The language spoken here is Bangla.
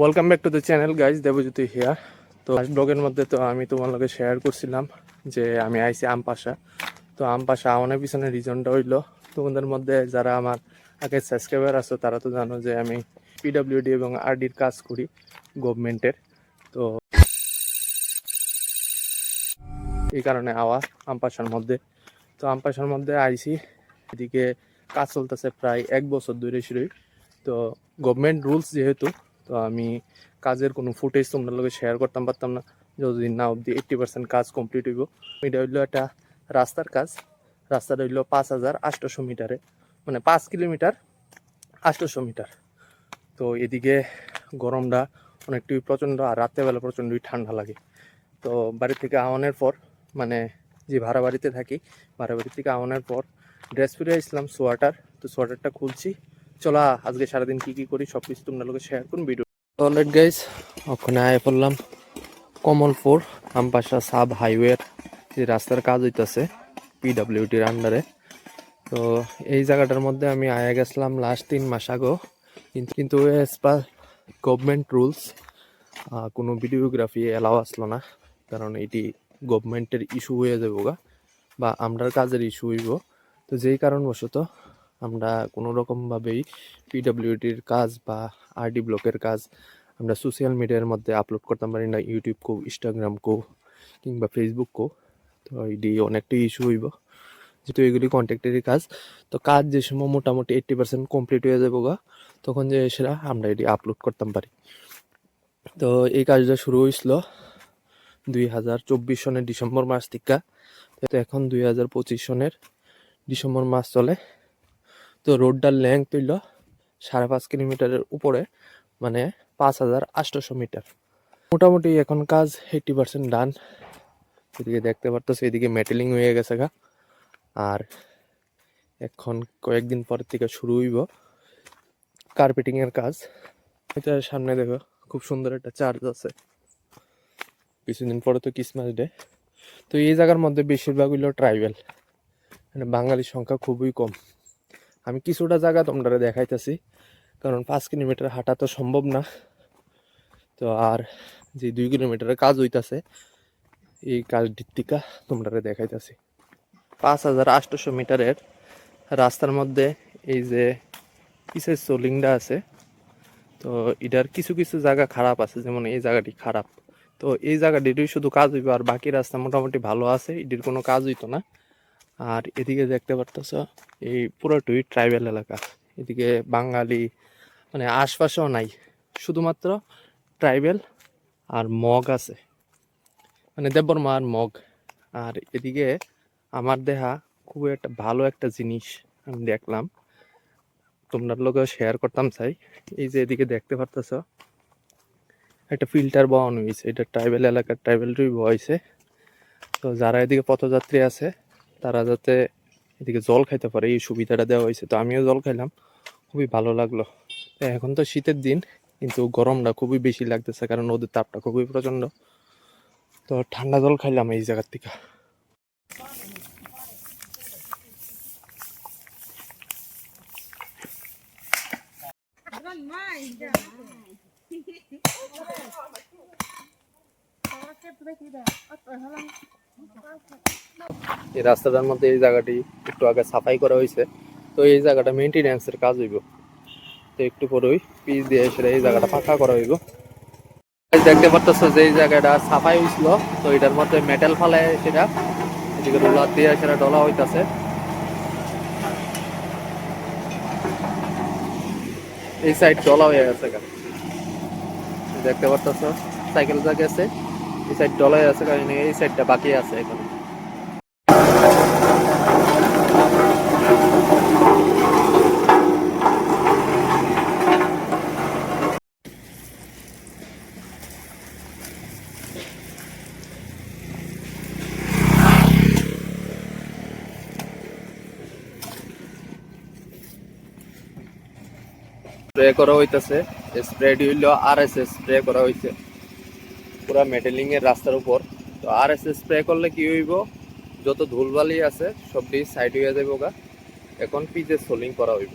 Welcome back to the channel guys, Debjyoti here. তো লাস্ট ব্লগের মধ্যে তো আমি তোমার লগে শেয়ার করছিলাম যে আমি আইছি আমপাশা। তো আমপাশা আওয়ানোর পিছনে রিজনটা হইলো, তোমাদের মধ্যে যারা আমার আগে সাবস্ক্রাইবার আছো তারা তো জানো যে আমি পিডাব্লিউডি এবং আরডির কাজ করি গভর্নমেন্টের। তো এই কারণে আওয়া আমপাশার মধ্যে। তো আমপাশার মধ্যে আইছি, এদিকে কাজ চলতেছে প্রায় 1 বছর ধরে শুরুই। তো গভর্নমেন্ট রুলস যেহেতু, তো আমি কাজের কোনো ফুটেজ তোমরা লোকে শেয়ার করতাম পারতাম না যতদিন না অবধি 80% কাজ কমপ্লিট হইব। এটা হইলো একটা রাস্তার কাজ। রাস্তাটা হইলো 5800 মিটারে, মানে 5 কিলোমিটার 800 মিটার। তো এদিকে গরমটা অনেকটাই প্রচণ্ড, আর রাত্রেবেলা প্রচণ্ডই ঠান্ডা লাগে। তো বাড়ি থেকে আওয়ানোর পর, মানে যে ভাড়া বাড়িতে থাকি, ভাড়া বাড়ি থেকে আওয়ানোর পর ড্রেস পরে আসলাম, সোয়াটার। তো সোয়াটারটা খুলছি, চলো আজকে সারাদিন কী কী করি সব কিছু তোমরা লোকে শেয়ার করুন ভিডিও। অলরাইট গাইজ, ওখানে আয় পড়লাম কমলপুর আমপাশা সাব হাইওয়ের যে রাস্তার কাজ হইতেছে পিডাব্লিউডির আন্ডারে। তো এই জায়গাটার মধ্যে আমি আয়া গেছিলাম লাস্ট 3 মাস আগেও, কিন্তু এজ পার গভর্নমেন্ট রুলস কোনো ভিডিওগ্রাফি এলাও আসলো না, কারণ এটি গভর্নমেন্টের ইস্যু হয়ে যাবো গা, বা আমরার কাজের ইস্যু হইব। তো যেই কারণবশত আমরা কোনো রকমভাবেই পিডাব্লিউডির কাজ বা আরডি ব্লকের কাজ আমরা সোশ্যাল মিডিয়ার মধ্যে আপলোড করতে পারি না, ইউটিউব কো, ইনস্টাগ্রাম কো, কিংবা ফেসবুক কো। তো এটি অনেকটাই ইস্যু হইব, যেহেতু এগুলি কন্ট্রাক্টেরই কাজ। তো কাজ যে সময় মোটামুটি 80% কমপ্লিট হয়ে যাবো গা, তখন যে সেটা আমরা এটি আপলোড করতাম পারি। তো এই কাজটা শুরু হয়েছিল 2024 সনের ডিসেম্বর মাস থেকে। তো এখন 2025 সনের ডিসেম্বর মাস চলে। তো রোডটার লেংথ হইল 5.5 কিলোমিটারের উপরে, মানে 5800 মিটার। মোটামুটি এখন কাজ 80% ডান। এদিকে দেখতে পারতেছে, এদিকে মেটেলিং হয়ে গেছে গা, আর এখন কয়েকদিন পর থেকে শুরু হইব কার্পেটিং এর কাজ। এটার সামনে দেখো খুব সুন্দর একটা চার্চ আছে, কিছুদিন পরে তো ক্রিসমাস ডে। তো এই জায়গার মধ্যে বেশিরভাগ হইল ট্রাইবেল, মানে বাঙালির সংখ্যা খুবই কম। আমি কিছুটা জায়গা তোমরা দেখাইতেছি, কারণ 5 কিলোমিটার হাঁটা তো সম্ভব না। তো আর যে 2 কিলোমিটারের কাজ হইতাছে, এই কাজটির টিকা তোমরা দেখাইতেছি। 5800 মিটারের রাস্তার মধ্যে এই যে কিসের সোলিংটা আছে, তো এটার কিছু কিছু জায়গা খারাপ আছে, যেমন এই জায়গাটি খারাপ। তো এই জায়গাটিরই শুধু কাজ হইব, আর বাকি রাস্তা মোটামুটি ভালো আছে, এটির কোনো কাজ হইতো না। আর এদিকে দেখতে পারতেছ এই পুরোটাই ট্রাইবেল এলাকা, এদিকে বাঙালি মানে আশপাশেও নাই, শুধুমাত্র ট্রাইবেল আর মগ আছে, মানে দেববর্মা আর মগ। আর এদিকে আমার দেখা খুবই একটা ভালো একটা জিনিস আমি দেখলাম, তোমার লোকে শেয়ার করতাম চাই। এই যে এদিকে দেখতে পারতেছ একটা ফিল্টার বসানো হয়েছে, এটা ট্রাইবেল এলাকার ট্রাইবেলরই বসাইছে। তো যারা এদিকে পথযাত্রী আছে তারা যাতে এদিকে জল খাইতে পারে, এই সুবিধাটা দেওয়া হয়েছে। তো আমিও জল খাইলাম, খুবই ভালো লাগলো। এখন তো শীতের দিন, কিন্তু গরমটা খুবই বেশি লাগতেছে, কারণ নদীর তাপটা খুবই প্রচন্ড। তো ঠান্ডা জল খাইলাম এই জায়গার থেকে। এই রাস্তাটার মধ্যে এই জায়গাটি একটু আগে সাফাই করা হয়েছে, তো এই জায়গাটা মেইনটেনেন্সের কাজ হইব। তো একটু পরেই পিচ দিয়ে সেটা এই জায়গাটা পাকা করা হইব। দেখতে পারতেছ যে এই জায়গাটা সাফাই হয়েছিল, তো এটার মধ্যে মেটাল ফালায় সেটা এদিকে রোলার দিয়ে সেটা ডলা হইতাছে। এই সাইড ডলা হয়ে গেছে, দেখতে পারতেছ সাইকেল যা গেছে, এই সাইড ডলা হয়ে আছে, কারণ এই সাইডটা বাকি আছে এখন। স্প্রে করা হইতেছে, স্প্রেটি হইলো আরএসএস স্প্রে করা হইছে পুরা মেটেলিং এর রাস্তার উপর। তো আরএসএস স্প্রে করলে কি হইব, যত ধুলবালি আছে সবটি সাইড হয়ে যাবো গা। এখন পিচের সোলিং করা হইব।